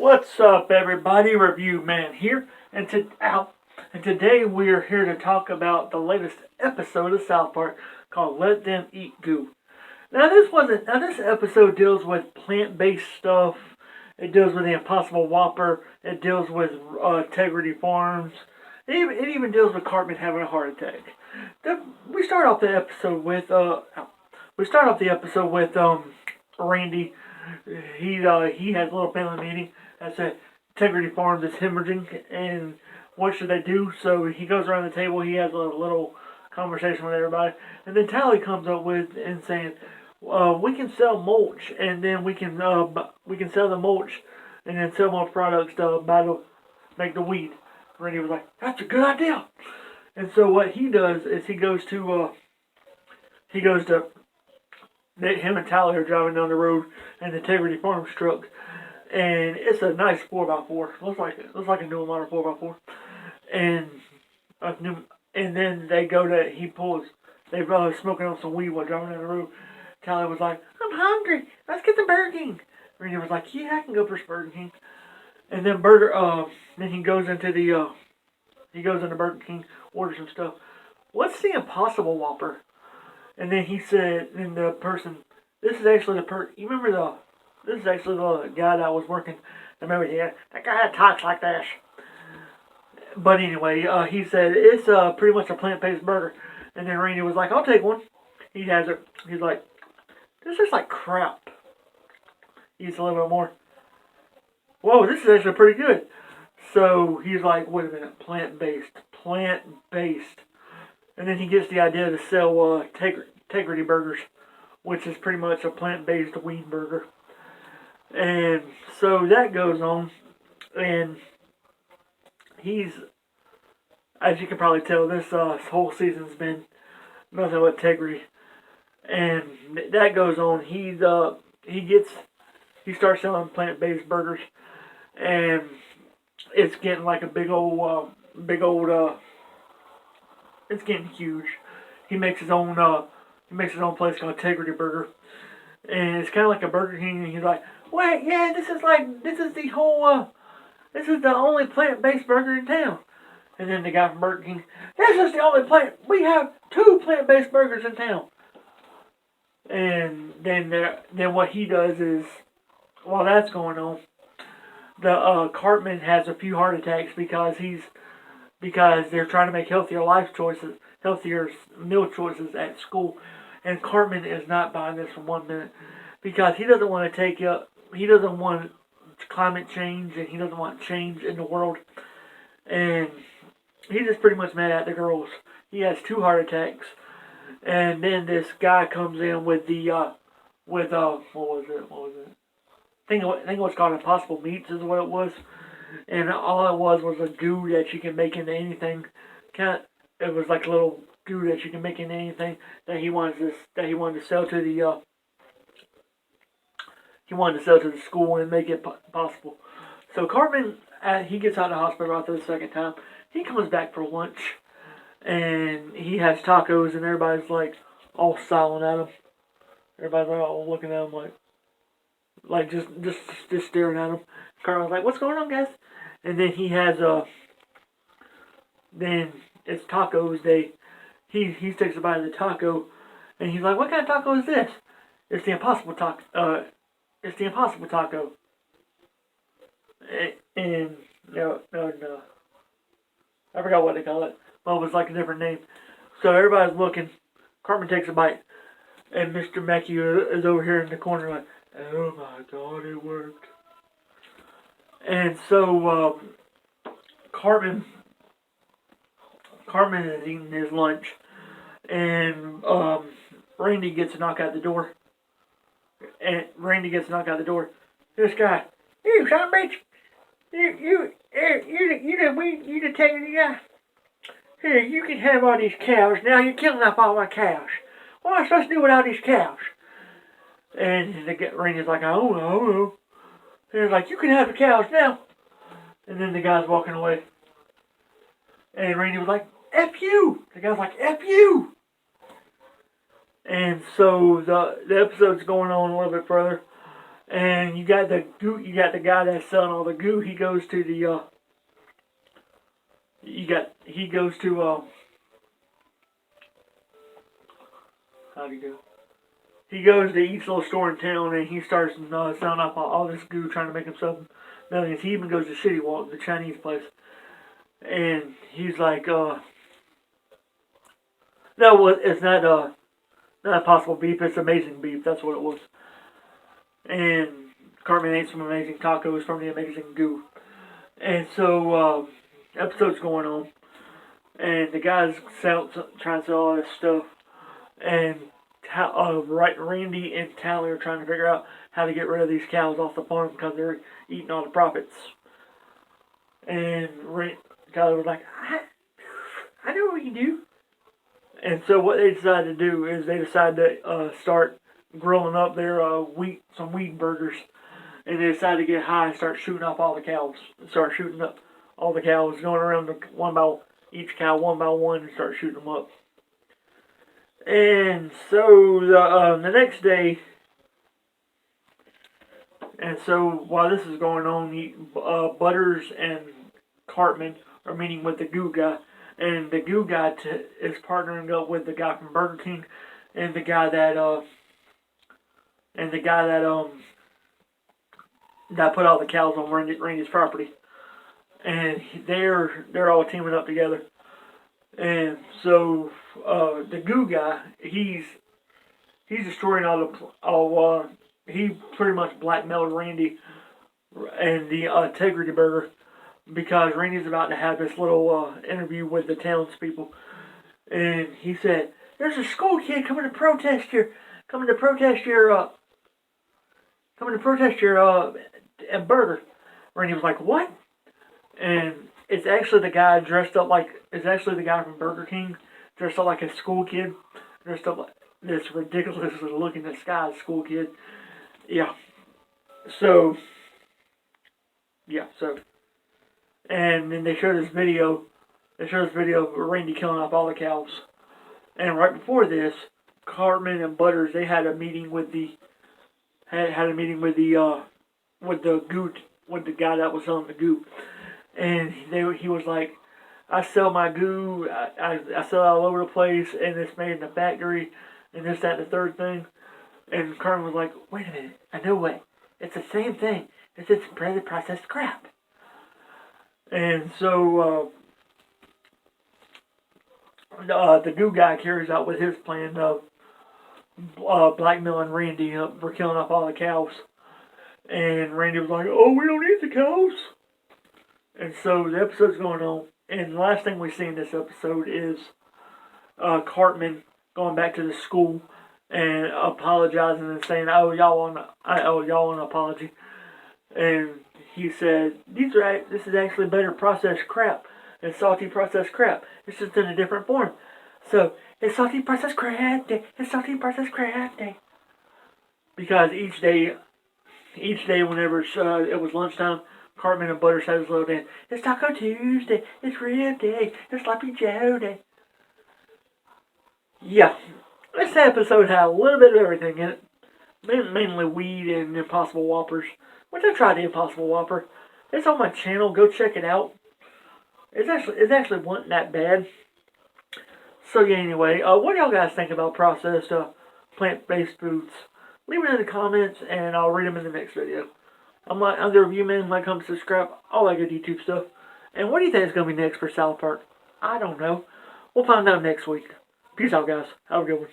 What's up, everybody? Review Man here, and today we are here to talk about the latest episode of South Park called "Let Them Eat Goo." Now, this episode deals with plant-based stuff. It deals with the Impossible Whopper. It deals with Integrity Farms. It even deals with Cartman having a heart attack. We start off the episode with Randy. He has a little family meeting. I said Integrity Farms is hemorrhaging, and what should they do? So he goes around the table. He has a little conversation with everybody, and then Tally comes up with and saying, "We can sell mulch, and then we can sell the mulch, and then sell more products to make the weed." Randy was like, "That's a good idea." And so what he does is he goes to him and Tally are driving down the road in the Integrity Farms truck. And it's a nice 4x4. Looks like a new model 4x4. And then they're smoking on some weed while driving down the road. Tally was like, "I'm hungry. Let's get the Burger King." Randy was like, "Yeah, I can go for Burger King." And then he goes into Burger King, orders some stuff. "What's the Impossible Whopper?" And then he said, and the person, this is actually the guy that was working. Remember, yeah, that guy that talks like this. But anyway, he said, "It's pretty much a plant-based burger." And then Randy was like, "I'll take one." He has it. He's like, "This is like crap." He eats a little bit more. "Whoa, this is actually pretty good." So he's like, "Wait a minute, plant-based. And then he gets the idea to sell Integrity Burgers, which is pretty much a plant-based weed burger. And so that goes on, and as you can probably tell, this whole season's been nothing but Integrity. And that goes on. He starts selling plant-based burgers, and it's getting like a it's getting huge. He makes his own place called Integrity Burger, and it's kind of like a Burger King. And he's like, "Wait, yeah, this is the only plant-based burger in town." And then the guy from Burger King, "This is the only we have 2 plant-based burgers in town." And then what he does is, while that's going on, the cartman has a few heart attacks because they're trying to make healthier meal choices at school, and Cartman is not buying this for 1 minute because he doesn't want climate change, and he doesn't want change in the world, and he's just pretty much mad at the girls. He has 2 heart attacks, and then this guy comes in with what was it? I think it was called Impossible Meats is what it was. And all it was a goo that you can make into anything. It was like a little goo that you can make into anything that he wanted to sell to the school and make it possible. So Cartman, he gets out of the hospital after the second time. He comes back for lunch, and he has tacos, and everybody's like all silent at him. Everybody's all looking at him like just staring at him. Cartman's like, "What's going on, guys?" And then he has then it's tacos day. He takes a bite of the taco, and he's like, "What kind of taco is this?" "It's the Impossible taco." It's the Impossible taco. And no, I forgot what they call it. Well, it was like a different name. So everybody's looking. Cartman takes a bite, and Mr. Mackey is over here in the corner like, "Oh my God, it worked." And so Cartman is eating his lunch, and Randy gets a knock out the door. This guy, "You son of a bitch! You the Integrity guy. Here, you can have all these cows. Now you're killing off all my cows. What am I supposed to do with all these cows?" And Randy's like, "I don't know." And he's like, "You can have the cows now." And then the guy's walking away. And Randy was like, "F you!" The guy's like, "F you!" And so the episode's going on a little bit further. And you got the guy that's selling all the goo. He goes to the he goes to how'd he go? He goes to each little store in town and he starts selling off all this goo, trying to make himself millions. He even goes to City Walk, the Chinese place, and he's like, no, well, it's not Impossible Beef. It's Amazing Beef. That's what it was. And Cartman ate some amazing tacos from the amazing goo. And so episode's going on, and the guy's trying to sell all this stuff, and Randy and Tally are trying to figure out how to get rid of these cows off the farm because they're eating all the profits. And Tally was like, I know what we can do. And so what they decided to do is they decided to start grilling up their some wheat burgers. And they decided to get high and start shooting off all the cows. Start shooting up all the cows, going around each cow one by one and start shooting them up. And so the next day, and so while this is going on, Butters and Cartman are meeting with the Goo guy, and the Goo guy is partnering up with the guy from Burger King and the guy that that put all the cows on Randy's property, and they're all teaming up together. And so the Goo guy, he's destroying he pretty much blackmailed Randy and the Integrity Burger because Randy's about to have this little interview with the townspeople, and he said, "There's a school kid coming to protest your burger." Randy was like, "What?" And it's actually the guy from Burger King, dressed up like a school kid, dressed up like this ridiculously looking disguised school kid. Yeah. So, and then they show this video. Of Randy killing off all the cows. And right before this, Cartman and Butters, they had a meeting with the guy that was selling the goo. And he was like, I sell my goo, I sell it all over the place, and it's made in a factory, and this, that, and the third thing. And Cartman was like, wait a minute, I know what, it's the same thing, it's just processed crap. And so the Goo guy carries out with his plan of blackmailing Randy for killing off all the cows. And Randy was like, oh, we don't eat the cows. And so the episode's going on. And the last thing we see in this episode is Cartman going back to the school and apologizing and saying, I owe y'all an apology. And he said, this is actually better processed crap than salty processed crap. It's just in a different form. So, it's salty processed crap day. It's salty processed crap day. Because each day whenever it was lunchtime, Cartman and Butters had his little dance. It's Taco Tuesday. It's Rib Day. It's Sloppy Joe Day. Yeah. This episode had a little bit of everything in it. Mainly weed and Impossible Whoppers. Which I tried the Impossible Whopper. It's on my channel. Go check it out. It actually wasn't that bad. So yeah, anyway, what do y'all guys think about processed plant-based foods? Leave it in the comments, and I'll read them in the next video. I'm the review man. Like, comment, subscribe, all that good YouTube stuff. And what do you think is going to be next for South Park? I don't know. We'll find out next week. Peace out, guys. Have a good one.